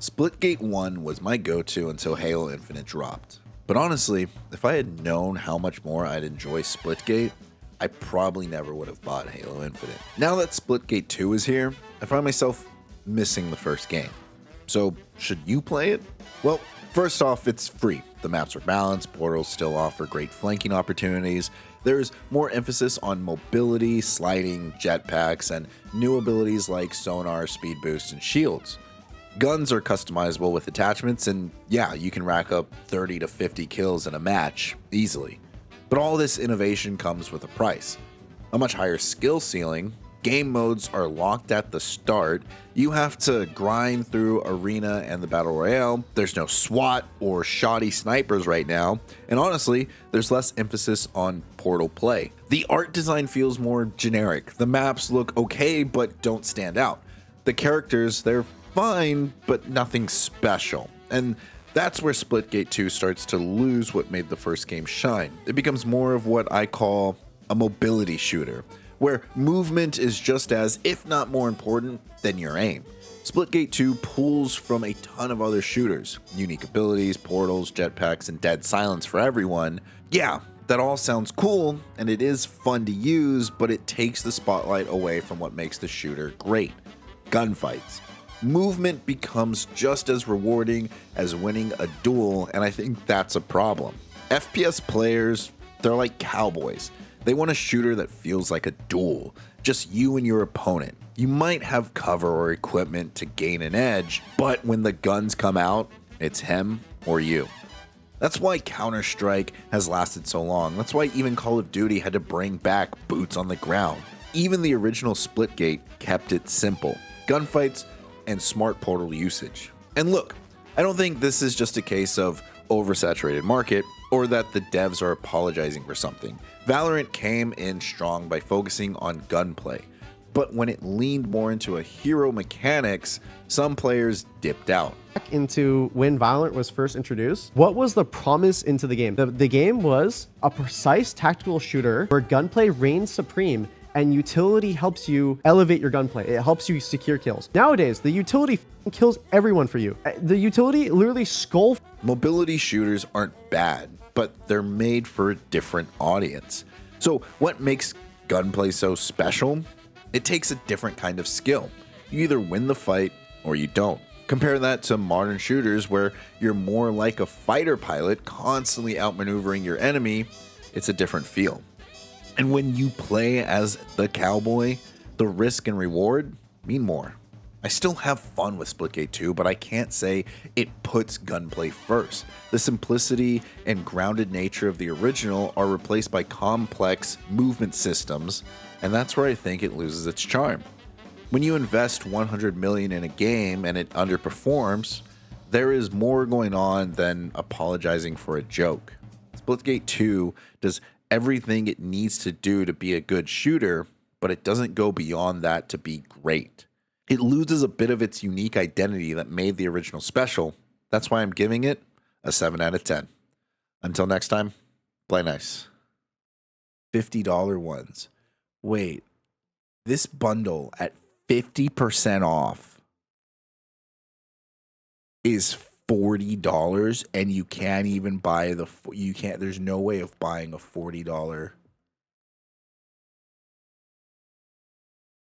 Splitgate 1 was my go-to until Halo Infinite dropped. But honestly, if I had known how much more I'd enjoy Splitgate, I probably never would have bought Halo Infinite. Now that Splitgate 2 is here, I find myself missing the first game. So, should you play it? Well, first off, it's free. The maps are balanced, portals still offer great flanking opportunities, there's more emphasis on mobility, sliding, jetpacks, and new abilities like sonar, speed boost, and shields. Guns are customizable with attachments, and yeah, you can rack up 30 to 50 kills in a match easily. But all this innovation comes with a price. A much higher skill ceiling, game modes are locked at the start, you have to grind through Arena and the Battle Royale, there's no SWAT or shoddy snipers right now, and honestly, there's less emphasis on portal play. The art design feels more generic, the maps look okay but don't stand out. The characters, they're fine, but nothing special. And that's where Splitgate 2 starts to lose what made the first game shine. It becomes more of what I call a mobility shooter, where movement is just as, if not more important, than your aim. Splitgate 2 pulls from a ton of other shooters, unique abilities, portals, jetpacks, and dead silence for everyone. Yeah, that all sounds cool, and it is fun to use, but it takes the spotlight away from what makes the shooter great: gunfights. Movement becomes just as rewarding as winning a duel, and I think that's a problem. FPS players, they're like cowboys. They want a shooter that feels like a duel, just you and your opponent. You might have cover or equipment to gain an edge, but when the guns come out, it's him or you. That's why Counter-Strike has lasted so long. That's why even Call of Duty had to bring back boots on the ground. Even the original Splitgate kept it simple: gunfights and smart portal usage. And look, I don't think this is just a case of oversaturated market or that the devs are apologizing for something. Valorant came in strong by focusing on gunplay, but when it leaned more into a hero mechanics, some players dipped out. Back into when Valorant was first introduced, what was the promise into the game? The game was a precise tactical shooter where gunplay reigns supreme and utility helps you elevate your gunplay. It helps you secure kills. Nowadays, the utility kills everyone for you. The utility literally skull. Mobility shooters aren't bad, but they're made for a different audience. So what makes gunplay so special? It takes a different kind of skill. You either win the fight or you don't. Compare that to modern shooters where you're more like a fighter pilot constantly outmaneuvering your enemy. It's a different feel. And when you play as the cowboy, the risk and reward mean more. I still have fun with Splitgate 2, but I can't say it puts gunplay first. The simplicity and grounded nature of the original are replaced by complex movement systems, and that's where I think it loses its charm. When you invest $100 million in a game and it underperforms, there is more going on than apologizing for a joke. Splitgate 2 does everything it needs to do to be a good shooter, but it doesn't go beyond that to be great. It loses a bit of its unique identity that made the original special. That's why I'm giving it a 7 out of 10. Until next time, play nice. $50 ones. Wait, this bundle at 50% off is $40, and you can't even buy there's no way of buying a $40.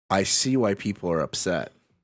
I see why people are upset.